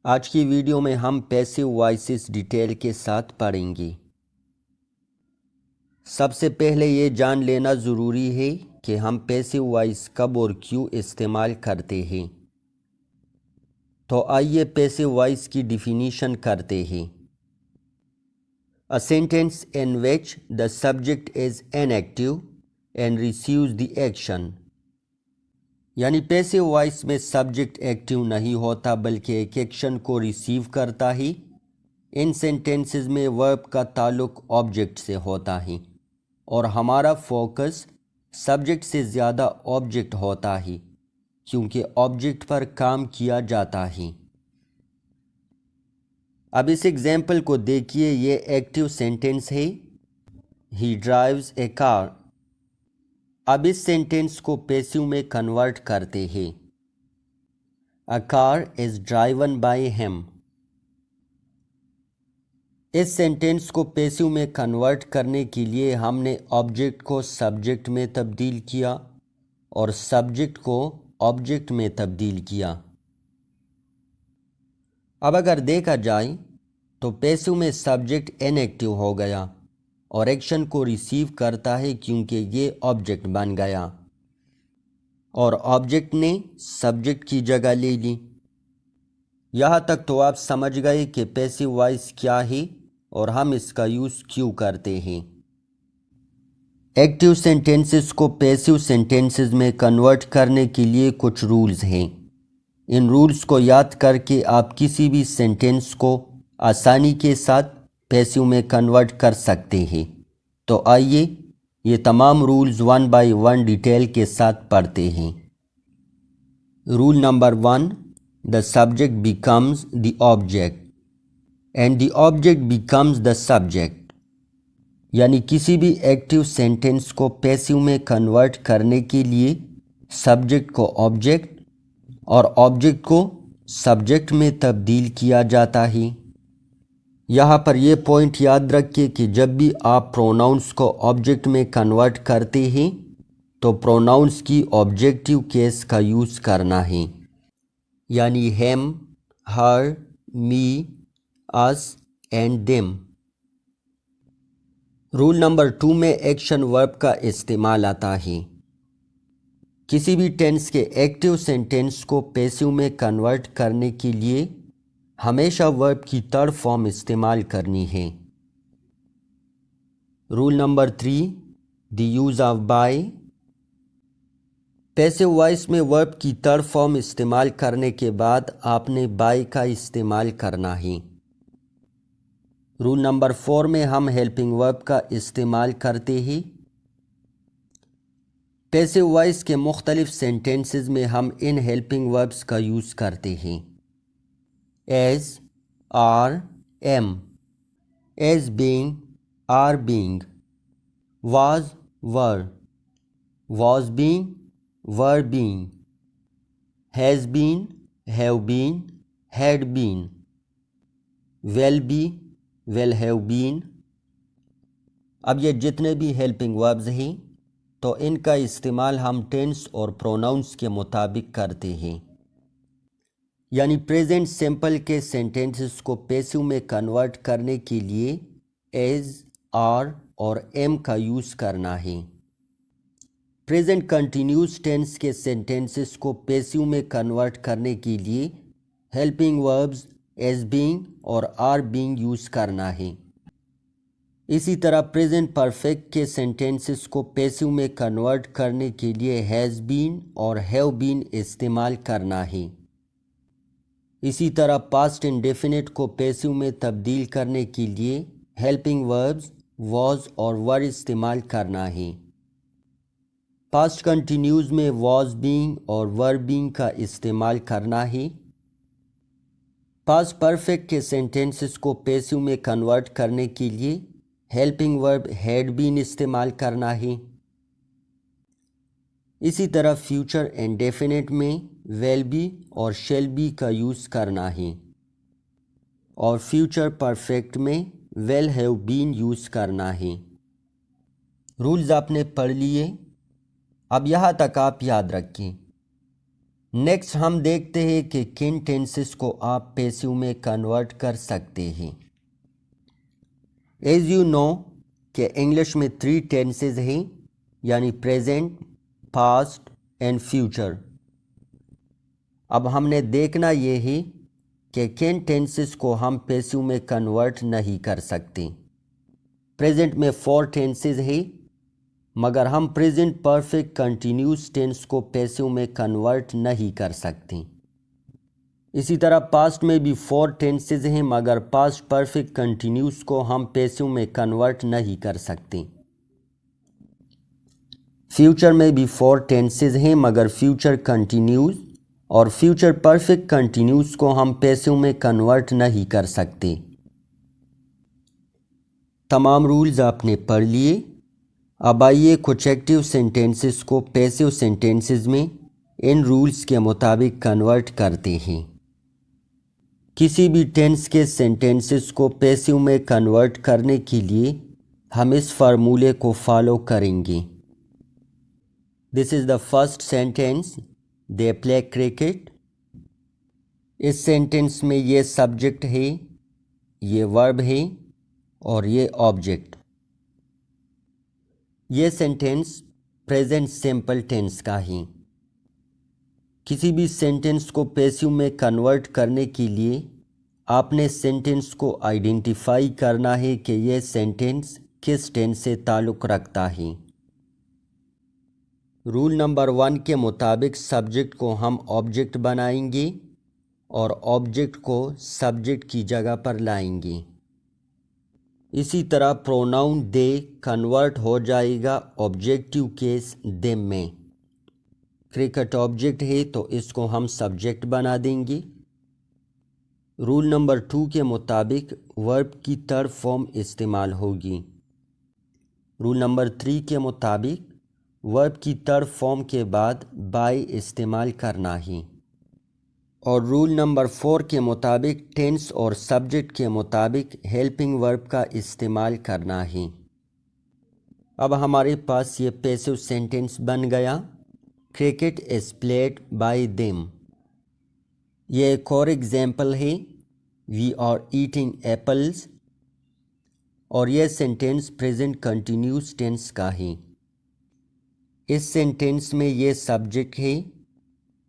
آج کی ویڈیو میں ہم پیسیو وائسز ڈیٹیل کے ساتھ پڑھیں گے۔ سب سے پہلے یہ جان لینا ضروری ہے کہ ہم پیسیو وائس کب اور کیوں استعمال کرتے ہیں۔ تو آئیے پیسیو وائس کی ڈیفینیشن کرتے ہیں۔ A sentence in which the subject is inactive and receives the action۔ یعنی پیسیو وائس میں سبجیکٹ ایکٹیو نہیں ہوتا بلکہ ایک ایکشن کو ریسیو کرتا ہی۔ ان سینٹنسز میں ورب کا تعلق آبجیکٹ سے ہوتا ہے اور ہمارا فوکس سبجیکٹ سے زیادہ آبجیکٹ ہوتا ہے کیونکہ آبجیکٹ پر کام کیا جاتا ہے۔ اب اس ایگزامپل کو دیکھیے، یہ ایکٹیو سینٹنس ہے، ہی ڈرائیوز اے کار۔ اب اس سینٹنس کو پیسیو میں کنورٹ کرتے ہیں۔ A car is driven by him۔ اس سینٹنس کو پیسیو میں کنورٹ کرنے کے لیے ہم نے آبجیکٹ کو سبجیکٹ میں تبدیل کیا اور سبجیکٹ کو آبجیکٹ میں تبدیل کیا۔ اب اگر دیکھا جائے تو پیسیو میں سبجیکٹ انیکٹیو ہو گیا اور ایکشن کو ریسیو کرتا ہے کیونکہ یہ آبجیکٹ بن گیا اور آبجیکٹ نے سبجیکٹ کی جگہ لے لی۔ یہاں تک تو آپ سمجھ گئے کہ پیسیو وائس کیا ہے اور ہم اس کا یوز کیوں کرتے ہیں۔ ایکٹیو سینٹنسز کو پیسیو سینٹنسز میں کنورٹ کرنے کے لیے کچھ رولز ہیں۔ ان رولز کو یاد کر کے آپ کسی بھی سینٹنس کو آسانی کے ساتھ پیسیو میں کنورٹ کر سکتے ہیں۔ تو آئیے یہ تمام رولز 1 by 1 ڈیٹیل کے ساتھ پڑھتے ہیں۔ Roll number 1، the subject becomes the object and the object becomes the subject۔ یعنی کسی بھی ایکٹیو سینٹنس کو پیسیو میں کنورٹ کرنے کے لیے سبجیکٹ کو آبجیکٹ اور آبجیکٹ کو سبجیکٹ میں تبدیل کیا جاتا ہے۔ یہاں پر یہ پوائنٹ یاد رکھیں کہ جب بھی آپ پروناؤنس کو آبجیکٹ میں کنورٹ کرتے ہیں تو پروناؤنس کی آبجیکٹیو کیس کا یوز کرنا ہے، یعنی him, her, me, us and them. Rule number 2 میں ایکشن ورب کا استعمال آتا ہے۔ کسی بھی ٹینس کے ایکٹیو سینٹنس کو پیسیو میں کنورٹ کرنے کے لیے ہمیشہ ورب کی تھرڈ فارم استعمال کرنی ہے۔ Rule number 3، the use of by. Passive voice میں ورب کی تھرڈ فارم استعمال کرنے کے بعد آپ نے بائی کا استعمال کرنا ہے۔ رول نمبر 4 میں ہم ہیلپنگ ورب کا استعمال کرتے ہیں۔ پیسیو وائس کے مختلف سینٹنسز میں ہم ان ہیلپنگ وربز کا یوز کرتے ہیں۔ Is, are, am, is being, are being, was, were, was being, were being, has been, have been, had been, will be, will have been. اب یہ جتنے بھی ہیلپنگ وربز ہیں تو ان کا استعمال ہم ٹینس اور پروناؤنس کے مطابق کرتے ہیں۔ یعنی پریزنٹ سمپل کے سینٹنسز کو پیسیو میں کنورٹ کرنے کے لیے ایز، آر اور ایم کا یوز کرنا ہے۔ پریزنٹ کنٹینیوس ٹینس کے سینٹنسز کو پیسیو میں کنورٹ کرنے کے لیے ہیلپنگ وربز ایز بینگ اور آر بینگ یوز کرنا ہے۔ اسی طرح پریزنٹ پرفیکٹ کے سینٹنسز کو پیسیو میں کنورٹ کرنے کے لیے ہیز بین اور ہیو بین استعمال کرنا ہے۔ اسی طرح پاسٹ انڈیفینٹ کو پیسیو میں تبدیل کرنے کے لیے ہیلپنگ وربز واز اور ور استعمال کرنا ہے۔ پاسٹ کنٹینیوز میں واز بینگ اور ور بینگ کا استعمال کرنا ہے۔ پاسٹ پرفیکٹ کے سینٹنسز کو پیسیو میں کنورٹ کرنے کے لیے ہیلپنگ ورب ہیڈ بین استعمال کرنا ہے۔ اسی طرح فیوچر انڈیفینٹ میں ول بی اور شیل بی کا یوز کرنا ہے اور فیوچر پرفیکٹ میں ول ہیو بین یوز کرنا ہے۔ رولز آپ نے پڑھ لیے، اب یہاں تک آپ یاد رکھیں۔ نیکسٹ ہم دیکھتے ہیں کہ کن ٹینسز کو آپ پیسیو میں کنورٹ کر سکتے ہیں. ایز یو نو کہ انگلش میں 3 ٹینسز ہیں، یعنی پریزنٹ، پاسٹ اینڈ فیوچر. اب ہم نے دیکھنا یہ ہے کہ کن ٹینسز کو ہم پیسیو میں کنورٹ نہیں کر سکتے. پریزنٹ میں 4 ٹینسز ہیں، مگر ہم پریزنٹ پرفیکٹ کنٹینیوس ٹینس کو پیسیو میں کنورٹ نہیں کر سکتے. اسی طرح پاسٹ میں بھی 4 ٹینسز ہیں، مگر پاسٹ پرفیکٹ کنٹینیوس کو ہم پیسیو میں کنورٹ نہیں کر سکتے. فیوچر میں بھی 4 ٹینسز ہیں، مگر فیوچر کنٹینیوس اور فیوچر پرفیکٹ کنٹینیوس کو ہم پیسیو میں کنورٹ نہیں کر سکتے. تمام رولز آپ نے پڑھ لیے. اب آئیے کچھ ایکٹیو سینٹینسز کو پیسیو سینٹینسز میں ان رولز کے مطابق کنورٹ کرتے ہیں. کسی بھی ٹینس کے سینٹینسز کو پیسیو میں کنورٹ کرنے کے لیے ہم اس فارمولے کو فالو کریں گے. This is the first sentence, they play cricket. اس سینٹینس میں یہ سبجیکٹ ہے، یہ ورب ہے اور یہ آبجیکٹ. یہ سینٹینس پریزنٹ سمپل ٹینس کا ہے. کسی بھی سینٹینس کو پیسیو میں کنورٹ کرنے کے لیے آپ نے سینٹینس کو آئیڈینٹیفائی کرنا ہے کہ یہ سینٹینس کس ٹینس سے تعلق رکھتا ہے. رول نمبر 1 کے مطابق سبجیکٹ کو ہم آبجیکٹ بنائیں گے اور آبجیکٹ کو سبجیکٹ کی جگہ پر لائیں گے. اسی طرح پروناؤن دے کنورٹ ہو جائے گا آبجیکٹیو کیس دیم میں. کرکٹ آبجیکٹ ہے تو اس کو ہم سبجیکٹ بنا دیں گے. رول نمبر 2 کے مطابق ورب کی تھرڈ فارم استعمال ہوگی. رول نمبر 3 کے مطابق ورب کی تھرڈ فارم کے بعد بائی استعمال کرنا ہے. اور رول نمبر 4 کے مطابق ٹینس اور سبجیکٹ کے مطابق ہیلپنگ ورب کا استعمال کرنا ہے. اب ہمارے پاس یہ پیسو سینٹینس بن گیا، cricket is played by them. یہ ایک اور ایگزامپل ہے، وی آر ایٹنگ ایپلز. اور یہ سینٹینس پریزنٹ کنٹینیوس ٹینس کا ہے. اس سینٹینس میں یہ سبجیکٹ ہے،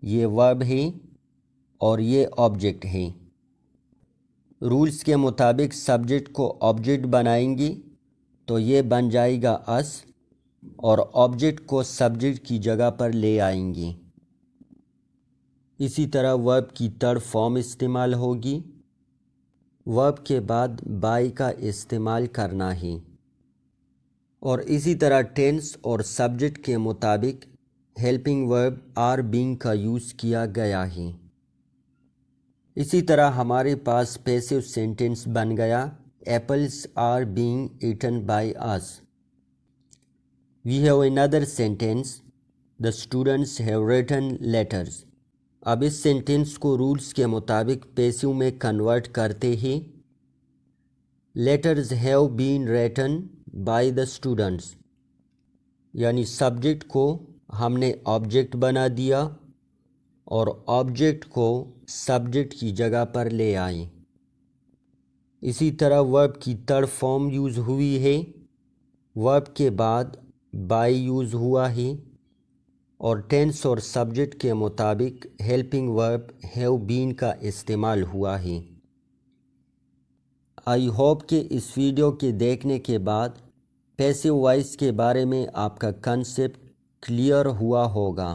یہ ورب ہے اور یہ آبجیکٹ ہے. رولز کے مطابق سبجیکٹ کو آبجیکٹ بنائیں گے تو یہ بن جائے گا اس، اور آبجیکٹ کو سبجیکٹ کی جگہ پر لے آئیں گے. اسی طرح ورب کی تھرڈ فارم استعمال ہوگی. ورب کے بعد بائی کا استعمال کرنا ہے. اور اسی طرح ٹینس اور سبجیکٹ کے مطابق ہیلپنگ ورب آر بینگ کا یوز کیا گیا ہے. اسی طرح ہمارے پاس پیسو سینٹینس بن گیا، apples are being eaten by us. We have another sentence, the students have written letters. اب اس سینٹینس کو رولز کے مطابق پیسو میں کنورٹ کرتے ہیں. Letters have been written by the students, یعنی سبجیکٹ کو ہم نے آبجیکٹ بنا دیا اور آبجیکٹ کو سبجیکٹ کی جگہ پر لے آئیں. اسی طرح ورب کی تھرڈ فارم یوز ہوئی ہے، ورب کے بعد بائی یوز ہوا ہے، اور ٹینس اور سبجیکٹ کے مطابق ہیلپنگ ورب ہیو بین کا استعمال ہوا ہے. آئی ہوپ کہ اس ویڈیو کے دیکھنے کے بعد پیسو وائس کے بارے میں آپ کا کنسیپٹ کلیئر ہوا ہوگا.